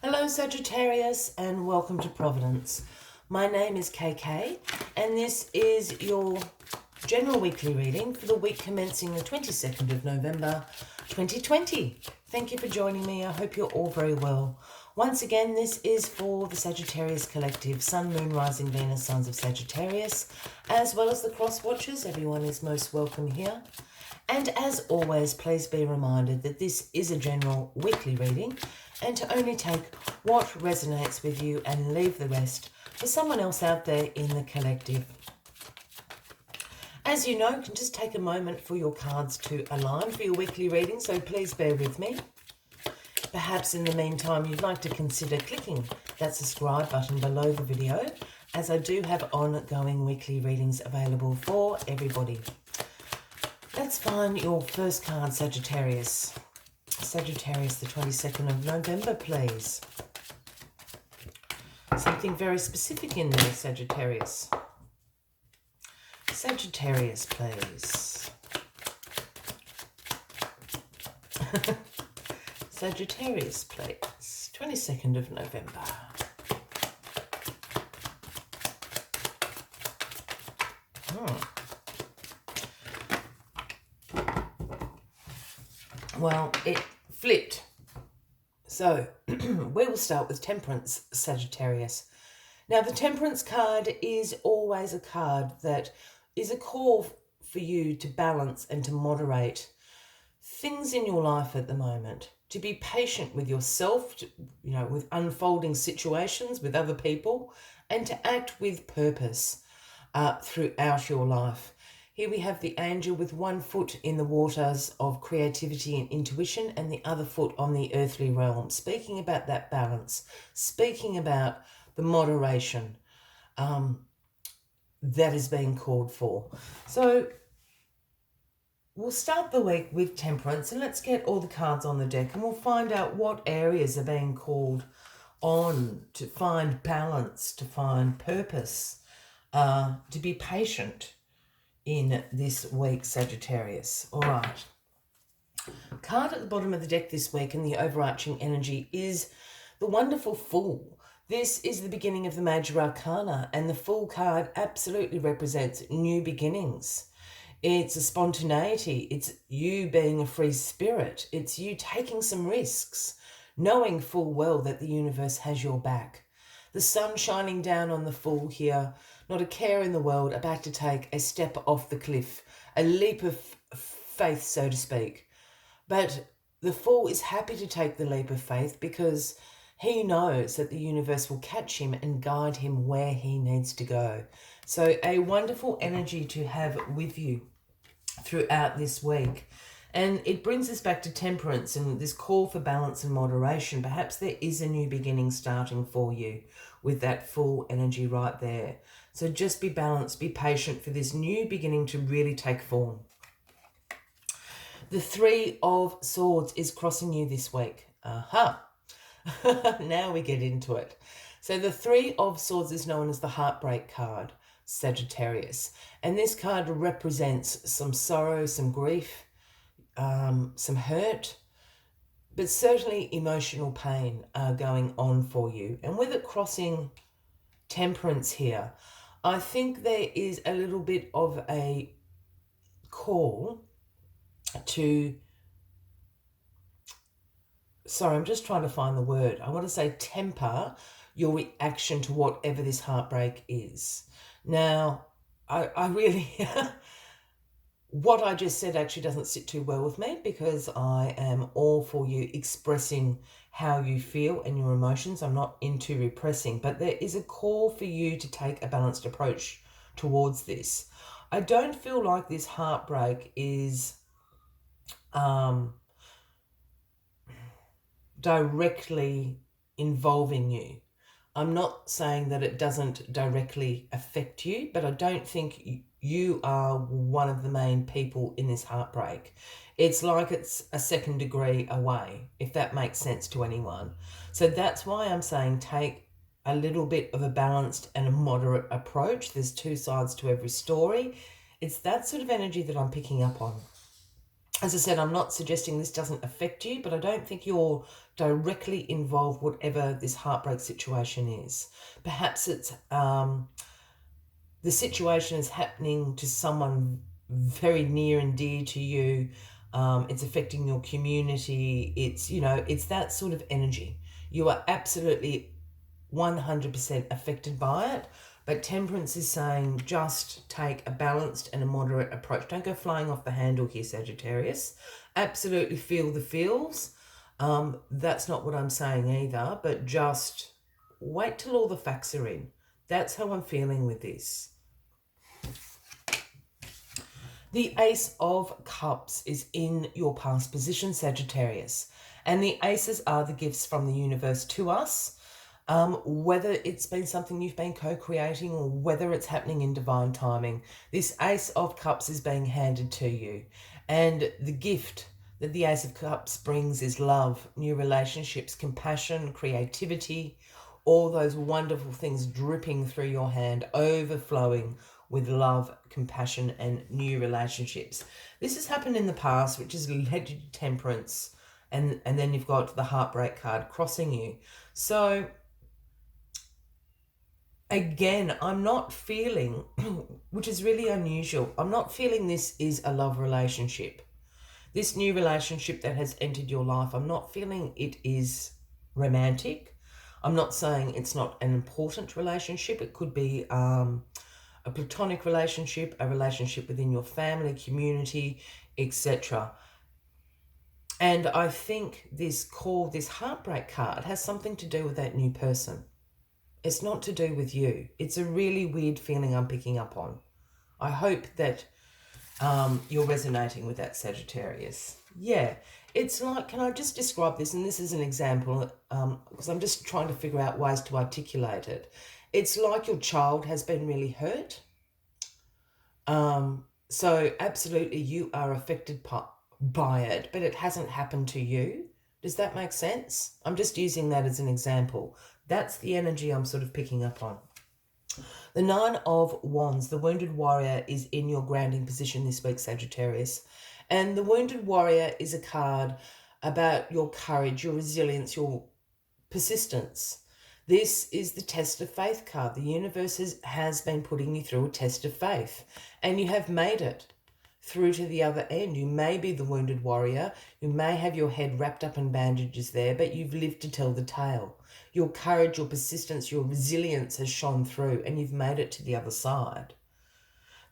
Hello Sagittarius and welcome to Providence. My name is KK and this is your general weekly reading for the week commencing the 22nd of November 2020. Thank you for joining me. I hope you're all very well. Once again, this is for the Sagittarius Collective, Sun, Moon, Rising, Venus, Sons of Sagittarius, as well as the cross watchers. Everyone is most welcome here. And as always, please be reminded that this is a general weekly reading and to only take what resonates with you and leave the rest for someone else out there in the collective. As you know, you can just take a moment for your cards to align for your weekly reading, so please bear with me. Perhaps in the meantime, you'd like to consider clicking that subscribe button below the video, as I do have ongoing weekly readings available for everybody. Let's find your first card, Sagittarius. Sagittarius, the 22nd of November, please. Something very specific in there, Sagittarius. Sagittarius, please. Sagittarius, please. 22nd of November. Well, it flipped. So, we will start with Temperance, Sagittarius. Now, the Temperance card is always a card that is a call for you to balance and to moderate things in your life at the moment, to be patient with yourself, with unfolding situations with other people, and to act with purpose throughout your life. Here we have the angel with one foot in the waters of creativity and intuition and the other foot on the earthly realm, speaking about that balance, speaking about the moderation that is being called for. So we'll start the week with Temperance, and let's get all the cards on the deck and we'll find out what areas are being called on to find balance, to find purpose, to be patient in this week, Sagittarius. All right. Card at the bottom of the deck this week and the overarching energy is the wonderful Fool. This is the beginning of the Major Arcana, and the Fool card absolutely represents new beginnings. It's a spontaneity. It's you being a free spirit. It's you taking some risks, knowing full well that the universe has your back. The sun shining down on the Fool here, not a care in the world, about to take a step off the cliff, a leap of faith, so to speak. But the Fool is happy to take the leap of faith because he knows that the universe will catch him and guide him where he needs to go. So a wonderful energy to have with you throughout this week. And it brings us back to Temperance and this call for balance and moderation. Perhaps there is a new beginning starting for you with that Full energy right there. So just be balanced, be patient for this new beginning to really take form. The Three of Swords is crossing you this week. Aha. Now we get into it. So the Three of Swords is known as the Heartbreak card, Sagittarius. And this card represents some sorrow, some grief, some hurt, but certainly emotional pain going on for you. And with it crossing Temperance here, I think there is a little bit of a call to, sorry, I'm just trying to find the word. I want to say temper your reaction to whatever this heartbreak is. Now, I really... What I just said actually doesn't sit too well with me because I am all for you expressing how you feel and your emotions. I'm not into repressing, but there is a call for you to take a balanced approach towards this. I don't feel like this heartbreak is directly involving you. I'm not saying that it doesn't directly affect you, but I don't think you are one of the main people in this heartbreak. It's like it's a second degree away, if that makes sense to anyone. So that's why I'm saying take a little bit of a balanced and a moderate approach. There's two sides to every story. It's that sort of energy that I'm picking up on. As I said, I'm not suggesting this doesn't affect you, but I don't think you're directly involved, whatever this heartbreak situation is. Perhaps it's the situation is happening to someone very near and dear to you. It's affecting your community. It's that sort of energy. You are absolutely 100% affected by it. But Temperance is saying just take a balanced and a moderate approach. Don't go flying off the handle here, Sagittarius. Absolutely feel the feels. That's not what I'm saying either, but just wait till all the facts are in. That's how I'm feeling with this. The Ace of Cups is in your past position, Sagittarius. And the aces are the gifts from the universe to us. Whether it's been something you've been co-creating or whether it's happening in divine timing, this Ace of Cups is being handed to you. And the gift that the Ace of Cups brings is love, new relationships, compassion, creativity, all those wonderful things dripping through your hand, overflowing with love, compassion, and new relationships. This has happened in the past, which has led to Temperance, and then you've got the heartbreak card crossing you. So again, I'm not feeling, which is really unusual, I'm not feeling this is a love relationship. This new relationship that has entered your life, I'm not feeling it is romantic. I'm not saying it's not an important relationship. It could be a platonic relationship, a relationship within your family, community, etc. And I think this heartbreak card has something to do with that new person. It's not to do with you. It's a really weird feeling I'm picking up on. I hope that you're resonating with that, Sagittarius. Yeah, it's like, can I just describe this? And this is an example, because I'm just trying to figure out ways to articulate it. It's like your child has been really hurt. So absolutely you are affected by it, but it hasn't happened to you. Does that make sense? I'm just using that as an example. That's the energy I'm sort of picking up on. The Nine of Wands, the Wounded Warrior, is in your grounding position this week, Sagittarius. And the Wounded Warrior is a card about your courage, your resilience, your persistence. This is the test of faith card. The universe has been putting you through a test of faith, and you have made it through to the other end. You may be the wounded warrior. You may have your head wrapped up in bandages there, but you've lived to tell the tale. Your courage, your persistence, your resilience has shone through, and you've made it to the other side.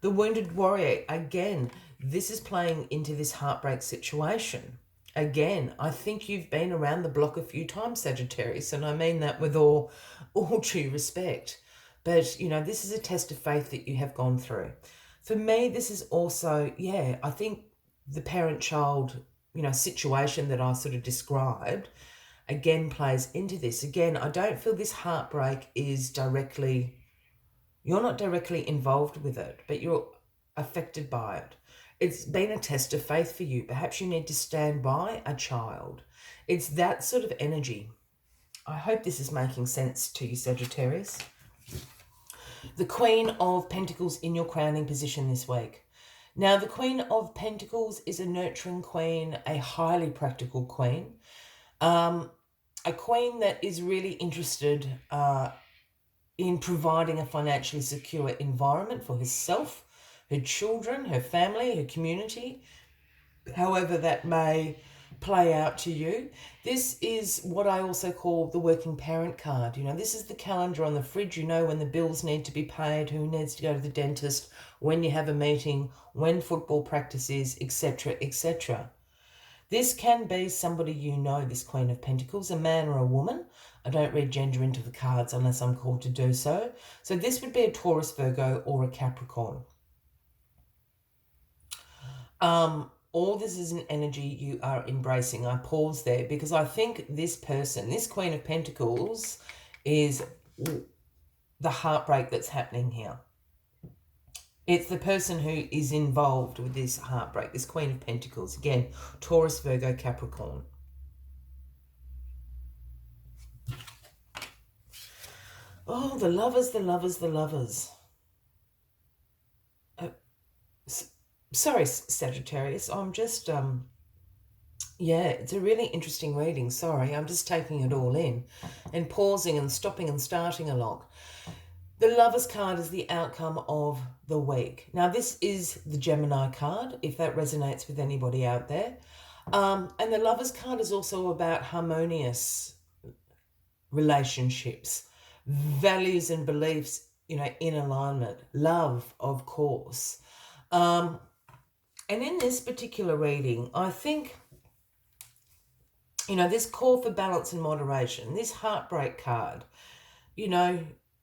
The wounded warrior, again, this is playing into this heartbreak situation. Again, I think you've been around the block a few times, Sagittarius, and I mean that with all due respect. But, this is a test of faith that you have gone through. For me, this is also, I think the parent-child, situation that I sort of described, again, plays into this. Again, I don't feel this heartbreak is you're not directly involved with it, but you're affected by it. It's been a test of faith for you. Perhaps you need to stand by a child. It's that sort of energy. I hope this is making sense to you, Sagittarius. The Queen of Pentacles in your crowning position this week. Now, the Queen of Pentacles is a nurturing queen, a highly practical queen, a queen that is really interested in providing a financially secure environment for herself, her children, her family, her community, however that may play out to you. This is what I also call the working parent card. This is the calendar on the fridge. When the bills need to be paid, who needs to go to the dentist, when you have a meeting, when football practice is, etc., etc. This can be somebody this Queen of Pentacles, a man or a woman. I don't read gender into the cards unless I'm called to do so. So this would be a Taurus, Virgo, or a Capricorn. All this is an energy you are embracing. I pause there because I think this person, this Queen of Pentacles, is the heartbreak that's happening here. It's the person who is involved with this heartbreak, this Queen of Pentacles. Again, Taurus, Virgo, Capricorn. Oh, the lovers, the lovers, the lovers. Sorry, Sagittarius, I'm just, yeah, it's a really interesting reading. Sorry, I'm just taking it all in and pausing and stopping and starting a lot. The Lover's card is the outcome of the week. Now, this is the Gemini card, if that resonates with anybody out there. And the Lover's card is also about harmonious relationships, values and beliefs, in alignment, love, of course. And in this particular reading, I think, this call for balance and moderation, this heartbreak card,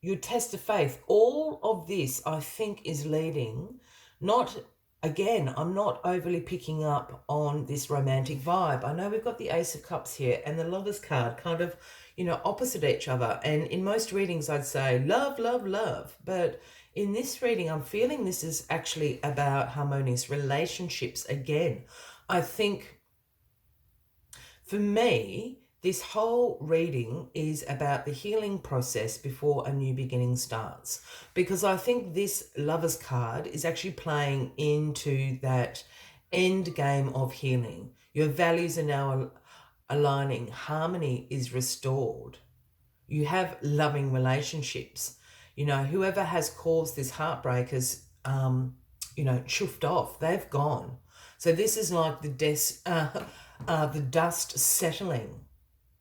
your test of faith, all of this, I think, is leading, I'm not overly picking up on this romantic vibe. I know we've got the Ace of Cups here and the Lover's card kind of, opposite each other. And in most readings, I'd say love, love, love. But in this reading, I'm feeling this is actually about harmonious relationships again. I think for me, this whole reading is about the healing process before a new beginning starts. Because I think this Lover's card is actually playing into that end game of healing. Your values are now aligning. Harmony is restored. You have loving relationships. Whoever has caused this heartbreak has, chuffed off. They've gone. So this is like the dust settling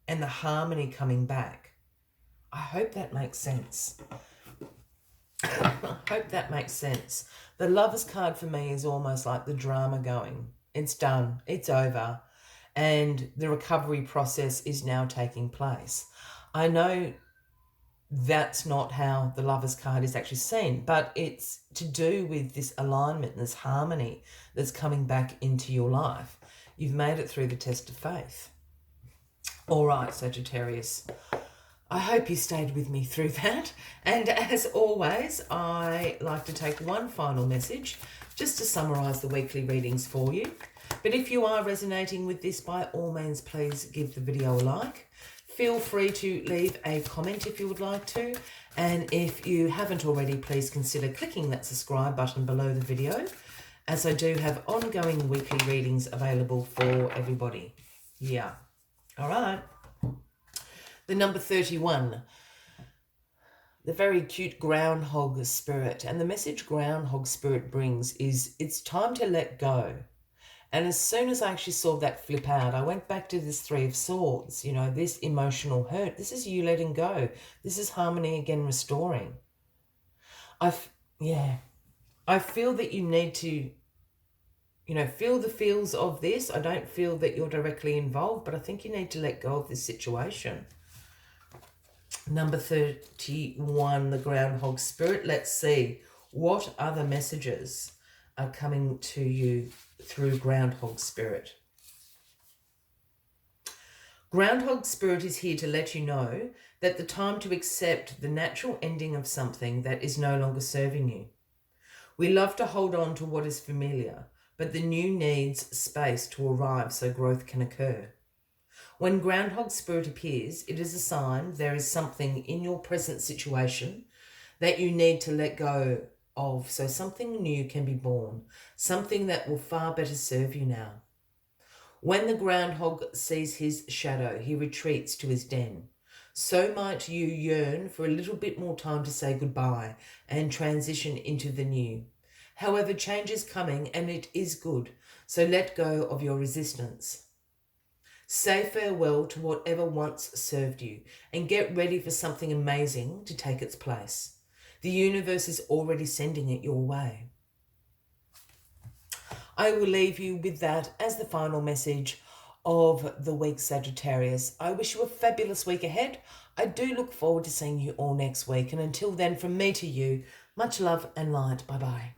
and the harmony coming back. I hope that makes sense. I hope that makes sense. The Lover's card for me is almost like the drama going. It's done. It's over. And the recovery process is now taking place. I know that's not how the Lover's card is actually seen, but it's to do with this alignment, this harmony that's coming back into your life. You've made it through the test of faith. All right, Sagittarius. I hope you stayed with me through that. And as always, I like to take one final message just to summarise the weekly readings for you. But if you are resonating with this, by all means, please give the video a like. Feel free to leave a comment if you would like to. And if you haven't already, please consider clicking that subscribe button below the video, as I do have ongoing weekly readings available for everybody. Yeah. All right. The number 31, the very cute groundhog spirit. And the message groundhog spirit brings is it's time to let go. And as soon as I actually saw that flip out, I went back to this Three of Swords, this emotional hurt. This is you letting go. This is harmony again restoring. I feel that you need to, feel the feels of this. I don't feel that you're directly involved, but I think you need to let go of this situation. Number 31, the groundhog spirit. Let's see what other messages are coming to you through groundhog spirit. Groundhog spirit is here to let you know that the time to accept the natural ending of something that is no longer serving you. We love to hold on to what is familiar, but the new needs space to arrive so growth can occur. When groundhog spirit appears, it is a sign there is something in your present situation that you need to let go of, so something new can be born, something that will far better serve you now. When the groundhog sees his shadow, he retreats to his den. So might you yearn for a little bit more time to say goodbye and transition into the new. However, change is coming and it is good, so let go of your resistance. Say farewell to whatever once served you and get ready for something amazing to take its place. The universe is already sending it your way. I will leave you with that as the final message of the week, Sagittarius. I wish you a fabulous week ahead. I do look forward to seeing you all next week. And until then, from me to you, much love and light. Bye-bye.